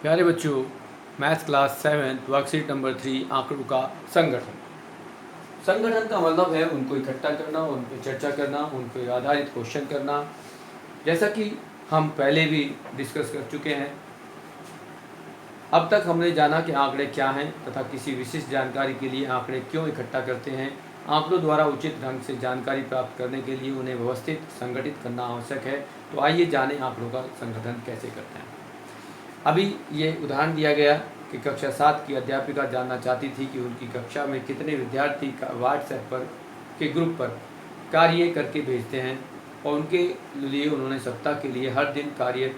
प्यारे बच्चों, math class 7 worksheet number 3 आंकड़ों का संगठन। संगठन का मतलब है उनको इकट्ठा करना, उन पर चर्चा करना, उन पर आधारित क्वेश्चन करना। जैसा कि हम पहले भी डिस्कस कर चुके हैं, अब तक हमने जाना कि आंकड़े क्या हैं तथा किसी विशिष्ट जानकारी के लिए आंकड़े क्यों इकट्ठा करते हैं। आंकड़ों द्वारा उचित ढंग से जानकारी प्राप्त करने के लिए उन्हें व्यवस्थित संगठित करना आवश्यक है। तो आइए जानें आंकड़ों का संगठन कैसे करते हैं। अभी ये उदाहरण दिया गया कि कक्षा 7 की अध्यापिका जानना चाहती थी कि उनकी कक्षा में कितने विद्यार्थी का व्हाट्सएप पर के ग्रुप पर कार्य करके भेजते हैं, और उनके लिए उन्होंने सप्ताह के लिए हर दिन कार्य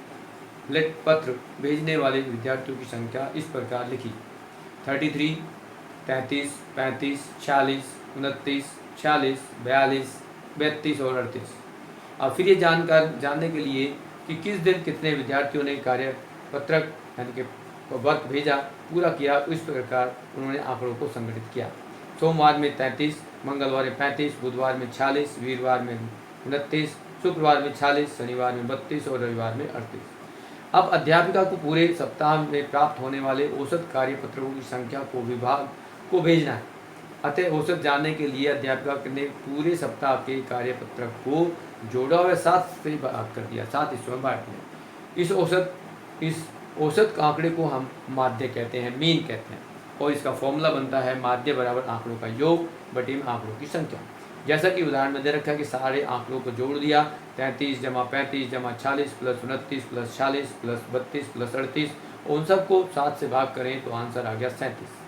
पत्र भेजने वाले विद्यार्थियों की संख्या इस प्रकार लिखी: 33, 33, 35, 46, 29, 46, 42, 32 और 38। और फिर ये जानने के लिए कि किस दिन कितने विद्यार्थियों ने कार्य पत्रक यानी कि वर्क भेजा पूरा किया, इस प्रकार उन्होंने आंकड़ों को संगठित किया। सोमवार में 33, मंगलवार में 35, बुधवार में 46, वीरवार में 29, शुक्रवार में 46, शनिवार में 32 और रविवार में 38। अब अध्यापिका को पूरे सप्ताह में प्राप्त होने वाले औसत कार्यपत्रों की संख्या को विभाग को भेजना है। अतः औसत जानने के लिए अध्यापिका ने पूरे सप्ताह के कार्यपत्रक को जोड़ा और 7 से भाग कर दिया, 7 हिस्सों में बांट दिया। इस औसत आंकड़े को हम माध्य कहते हैं, मीन कहते हैं, और इसका फॉर्मूला बनता है माध्य बराबर आंकड़ों का योग बटे आंकड़ों की संख्या। जैसा कि उदाहरण में दे रखा है कि सारे आंकड़ों को जोड़ दिया, 33 जमा 35 जमा 40 प्लस 29 प्लस 40 प्लस 32 प्लस 38, उन सबको 7 से भाग करें तो आंसर आ गया 37।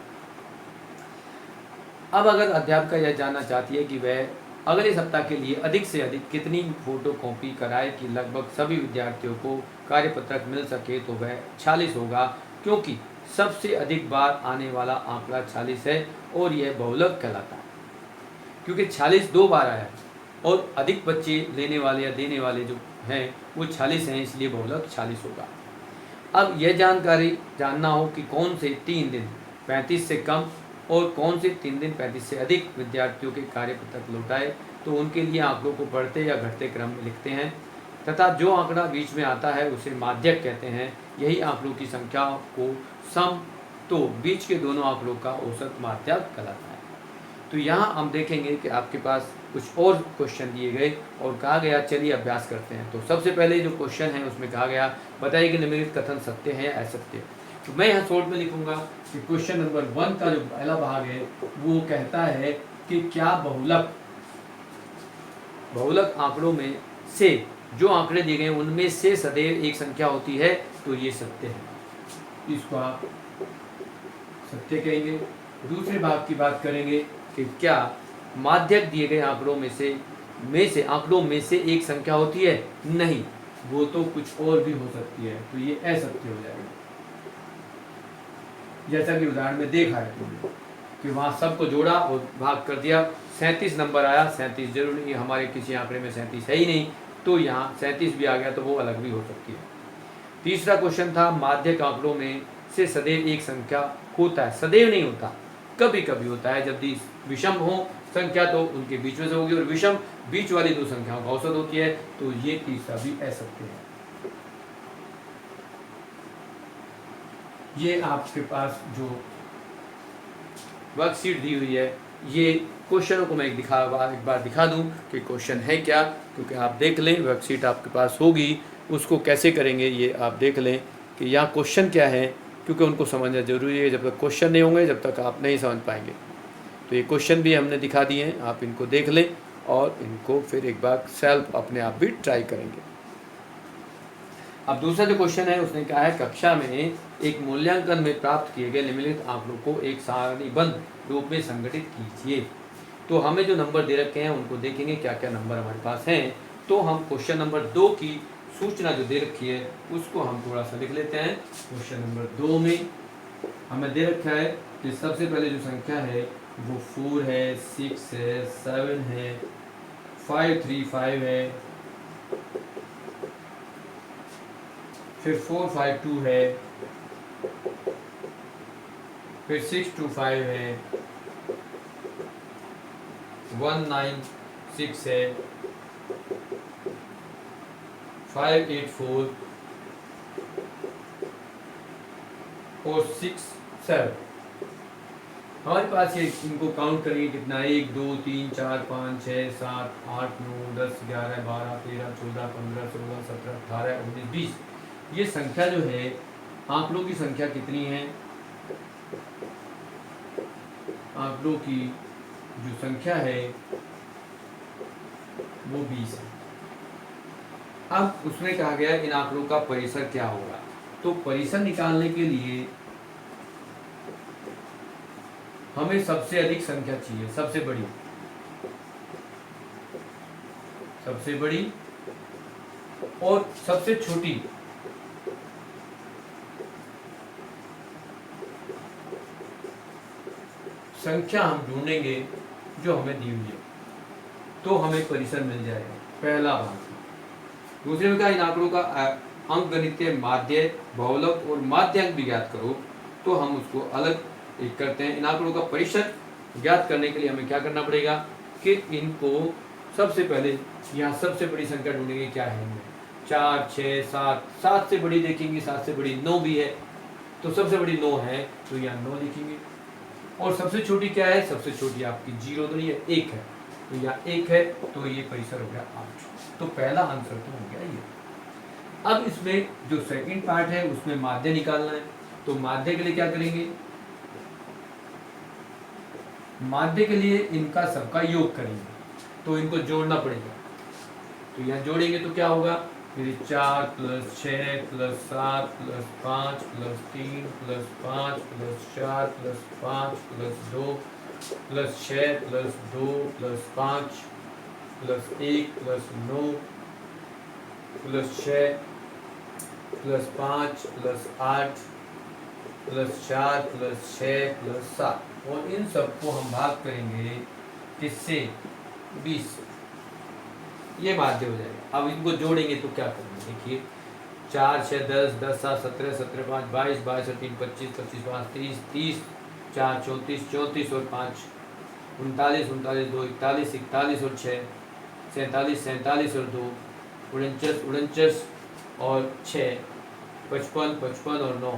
अब अगर अध्यापिका यह जानना चाहती है कि वह अगले सप्ताह के लिए अधिक से अधिक कितनी फोटो कॉपी कराए कि लगभग सभी विद्यार्थियों को कार्यपत्रक मिल सके, तो वह 46 होगा, क्योंकि सबसे अधिक बार आने वाला आंकड़ा 46 है और यह बहुलक कहलाता है। क्योंकि 46 2 बार आया है और अधिक बच्चे लेने वाले या देने वाले जो हैं वो 46 हैं, इसलिए बहुलक 46 होगा। अब यह जानकारी जानना हो कि कौन से 3 दिन 35 से कम और कौन से 3 दिन 35 से अधिक विद्यार्थियों के कार्यपत्रक लौटाए, तो उनके लिए आंकड़ों को बढ़ते या घटते क्रम में लिखते हैं तथा जो आंकड़ा बीच में आता है उसे माध्यक कहते हैं। यही आंकड़ों की संख्या को सम, तो बीच के दोनों आंकड़ों का औसत माध्यक कहलाता है। तो यहाँ हम देखेंगे कि आपके पास कुछ और क्वेश्चन दिए गए और कहा गया चलिए अभ्यास करते हैं। तो सबसे पहले जो क्वेश्चन है उसमें कहा गया बताइए कि निम्नलिखित कथन सत्य है या असत्य। तो मैं यहाँ शॉर्ट में लिखूंगा कि क्वेश्चन नंबर 1 का जो पहला भाग है वो कहता है कि क्या बहुलक आंकड़ों में से जो आंकड़े दिए गए उनमें से सदैव एक संख्या होती है, तो ये सत्य है, इसको आप सत्य कहेंगे। दूसरे भाग की बात करेंगे कि क्या माध्यक दिए गए आंकड़ों में से आंकड़ों में से एक संख्या होती है, नहीं, वो तो कुछ और भी हो सकती है, तो ये असत्य हो जाएगा। जैसा कि उदाहरण में देखा है कि वहाँ सबको जोड़ा और भाग कर दिया, 37 नंबर आया, 37 जरूर नहीं, हमारे किसी आंकड़े में 37 है ही नहीं, तो यहाँ 37 भी आ गया, तो वो अलग भी हो सकती है। तीसरा क्वेश्चन था माध्यक आंकड़ों में से सदैव एक संख्या होता है, सदैव नहीं होता, कभी कभी होता है। जब विषम हो संख्या तो उनके बीच में से होगी, और विषम बीच वाली दो संख्याओं का औसत होती है, तो ये तीसरा भी असत्य है। ये आपके पास जो वर्कशीट दी हुई है, ये क्वेश्चनों को मैं एक बार दिखा दूं कि क्वेश्चन है क्या, क्योंकि आप देख लें वर्कशीट आपके पास होगी, उसको कैसे करेंगे ये आप देख लें कि यहाँ क्वेश्चन क्या है, क्योंकि उनको समझना जरूरी है। जब तक क्वेश्चन नहीं होंगे जब तक आप नहीं समझ पाएंगे। तो ये क्वेश्चन भी हमने दिखा दिए हैं, आप इनको देख लें और इनको फिर एक बार सेल्फ अपने आप भी ट्राई करेंगे। अब दूसरा जो क्वेश्चन है उसने कहा है कक्षा में एक मूल्यांकन में प्राप्त किए गए निम्नलिखित आंकड़ों को एक सारणीबद्ध रूप में संगठित कीजिए। तो हमें जो नंबर दे रखे हैं उनको देखेंगे क्या क्या नंबर हमारे पास हैं। तो हम क्वेश्चन नंबर 2 की सूचना जो दे रखी है उसको हम थोड़ा सा लिख लेते हैं। क्वेश्चन नंबर 2 में हमें दे रखा है कि सबसे पहले जो संख्या है वो 4 है, 6 है, 7 है, 5 3 5 है, फिर 4 5 2 है, फिर 6 2 5 है, 1 9 6 है, 5 8 4, और 6 7। हमारे पास ये इनको काउंट करेंगे कितना, 1 2 3 4 5 6 7 8 9 10 11 12 13 14 15 16 17 18 19 20। ये संख्या जो है, आंकड़ों की संख्या कितनी है, आंकड़ों की जो संख्या है वो 20 है। अब उसमें कहा गया इन आंकड़ों का परिसर क्या होगा। तो परिसर निकालने के लिए हमें सबसे अधिक संख्या चाहिए, सबसे बड़ी और सबसे छोटी संख्या हम ढूंढेंगे जो हमें दी हुई है, तो हमें परिसर मिल जाएगा, पहला भाग। दूसरे में कहा इन आंकड़ों का अंकगणितीय माध्य, बहुलक और माध्यांक भी ज्ञात करो। तो हम उसको अलग एक करते हैं। इन आंकड़ों का परिसर ज्ञात करने के लिए हमें क्या करना पड़ेगा कि इनको सबसे पहले यहाँ सबसे बड़ी संख्या ढूंढेंगे, क्या है इनमें 4 6 7। 7 से बड़ी देखेंगे, 7 से बड़ी 9 भी है, तो सबसे बड़ी 9 है, तो यहाँ 9 लिखेंगे। और सबसे छोटी क्या है, सबसे छोटी आपकी 0 तो नहीं है, 1 है, तो यहाँ 1 है, तो ये परिसर हो गया 8। तो पहला आंसर तो हो गया ये। अब इसमें जो सेकंड पार्ट है उसमें माध्य निकालना है। तो माध्य के लिए क्या करेंगे, माध्य के लिए इनका सबका योग करेंगे, तो इनको जोड़ना पड़ेगा। तो यहाँ जोड़ेंगे तो क्या होगा, मेरे 4 + 6 + 7 + 5 + 3 + 5 + 4 + 5 + 2 + 6 + 2 + 5 + 1 + 9 + 6 + 5 + 8 + 4 + 6 + 7। और इन सबको हम भाग करेंगे किससे, 20। ये माध्य हो जाएगा। अब इनको जोड़ेंगे तो क्या करेंगे, देखिए 4 6 10 10 7 17 17 5 22 22 और 3 25 25 5 30 30 4 34 34 और 5 39 39 2 41 41 और 6 47 47 और 2 49 49 और 6 55 55 और 9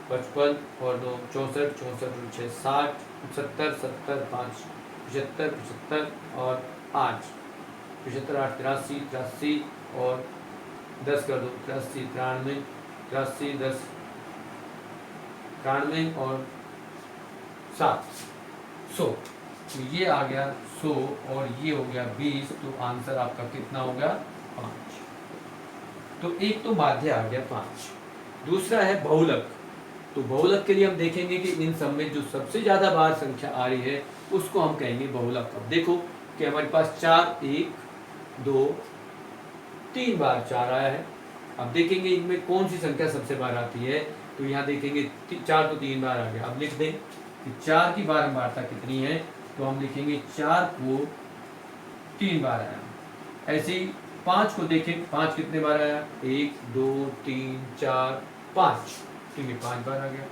55 और 9 64 64 और 6 60 70 70 5 75 75 और 8 75 8 83 83 और 10 कर दो 83 93 83 10 93 और 7 100। तो ये आ गया 100 और ये हो गया 20। तो आंसर आपका कितना हो गया, 5। तो एक तो माध्य आ गया 5। दूसरा है बहुलक। तो बहुलक के लिए हम देखेंगे कि इन सब में जो सबसे ज्यादा बार संख्या आ रही है उसको हम कहेंगे बहुलक। अब देखो कि हमारे पास 4 1 2 3 बार 4 आया है। अब देखेंगे इनमें कौन सी संख्या सबसे बार आती है। तो यहाँ देखेंगे 4 तो 3 बार आ गया। अब लिख दें कि 4 की बारंबारता कितनी है, तो हम लिखेंगे 4 को 3 बार आया। ऐसे ही 5 को देखें, 5 कितने बार आया, 1 2 3 4 5, तो ये 5 बार आ गया।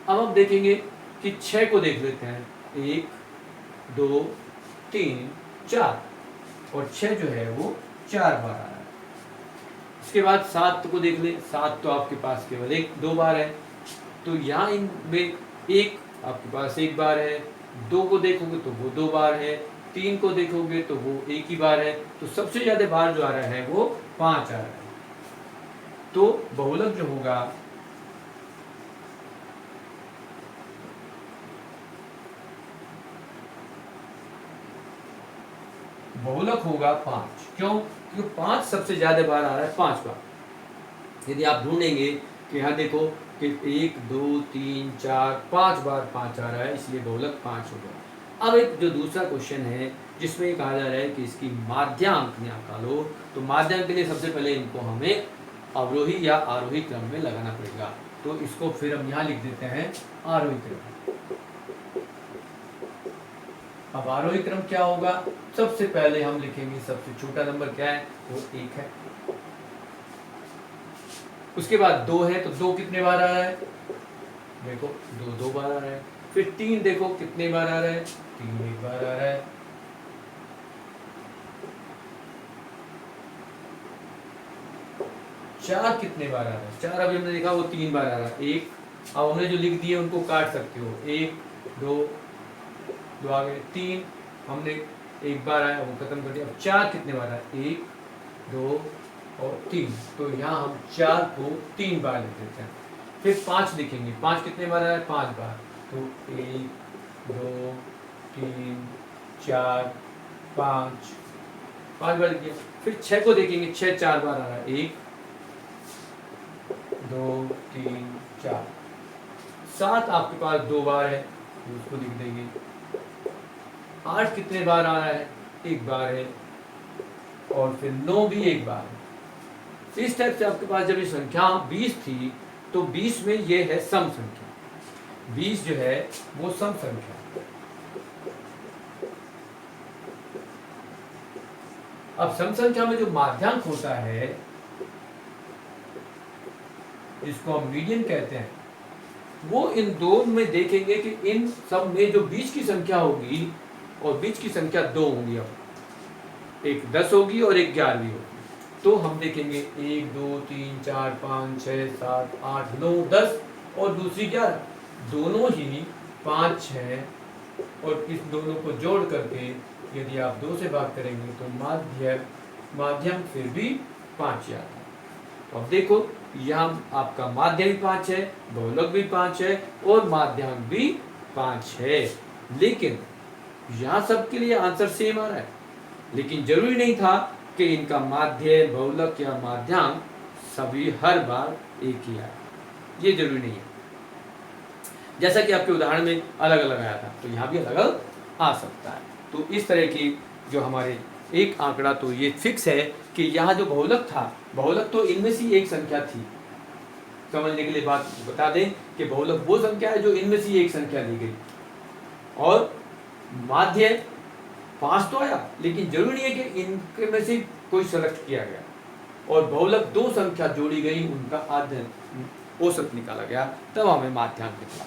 अब हम देखेंगे कि 6 को देख लेते हैं, 1 2 3 4, और 6 जो है वो 4 बार आया। इसके बाद 7 को देख ले, 7 तो आपके पास केवल 1 2 बार है, तो यहाँ इनमें 1 आपके पास 1 बार है, 2 को देखोगे तो वो 2 बार है, 3 को देखोगे तो वो 1 ही बार है। तो सबसे ज्यादा बार जो आ रहा है वो 5 आ रहा है। तो बहुलक जो होगा बहुलक होगा 5। क्यों, क्योंकि 5 सबसे ज्यादा बार आ रहा है, 5 बार। यदि आप ढूंढेंगे कि यहाँ देखो कि 1 2 3 4 5 बार 5 आ रहा है, इसलिए बहुलक 5 होगा। अब एक जो दूसरा क्वेश्चन है जिसमें कहा जा रहा है कि इसकी माध्यांक निकालो। तो माध्यांक के लिए सबसे पहले इनको हमें अवरोही या आरोही क्रम में लगाना पड़ेगा। तो इसको फिर हम यहाँ लिख देते हैं आरोही क्रम। अब आरोही क्रम क्या होगा, सबसे पहले हम लिखेंगे सबसे छोटा नंबर क्या है, वो 1 है। उसके बाद 2 है, तो 2 कितने बार आ रहा है, देखो 2 2 बार आ रहा है। फिर 3 देखो कितने बार आ रहा है, 3 1 बार आ रहा है। 4 कितने बार आ रहा है? 4 अभी हमने देखा वो 3 बार आ रहा है। 1, अब हमने जो लिख दिए उनको काट सकते हो। 1 2 2 आ गए, 3 हमने एक बार आया वो खत्म कर दिया। अब 4 कितने बार आया? 1 2 और 3, तो यहाँ हम 4 को 3 बार लिख देते हैं। फिर 5 लिखेंगे, 5 कितने बार आया? 5 बार, तो 1 2 3 4 5 बार लिख दिया। फिर 6 को देखेंगे, 6 4 बार आ रहा है। 1 2 3 4। 7 आपके पास 2 बार है, तो उसको लिख देंगे। 8 कितने बार आ रहा है? 1 बार है। और फिर 9 भी 1 बार है। इस टाइप से आपके पास जब ये संख्या 20 थी, तो 20 में ये है सम संख्या। 20 जो है वो सम संख्या। अब सम संख्या में जो माध्यांक होता है, जिसको हम मीडियन कहते हैं, वो इन दो में देखेंगे कि इन सब में जो बीच की संख्या होगी, और बीच की संख्या 2 होंगी। अब एक 10 होगी और एक 11वीं होगी, तो हम देखेंगे 1 2 3 4 5 6 7 8 9 10 और दूसरी 11, दोनों ही 5 6, और इस दोनों को जोड़ करके यदि आप 2 से भाग करेंगे तो माध्यम फिर भी 5 ही आता है। अब देखो यहाँ आपका माध्य भी 5 है, बहुलक भी 5 है और माध्यांक भी 5 है, लेकिन यहाँ सबके लिए आंसर सेम आ रहा है। लेकिन जरूरी नहीं था कि इनका माध्य, बहुलक या माध्यांक सभी हर बार एक ही आए, ये जरूरी नहीं है। जैसा कि आपके उदाहरण में अलग अलग आया था, तो यहाँ भी अलग अलग आ सकता है। तो इस तरह की जो हमारे एक आंकड़ा, तो ये फिक्स है कि यहाँ जो बहुलक था, बहुलक तो इनमें से एक संख्या थी। समझने के लिए बात बता दें कि बहुलक वो संख्या है जो इनमें से एक संख्या दी गई, और माध्य 5 तो आया, लेकिन जरूरी है कि इनके में से कोई सेलेक्ट किया गया, और बहुलक 2 संख्या जोड़ी गई, उनका आधा औसत निकाला गया, तब हमें माध्यांक निकला।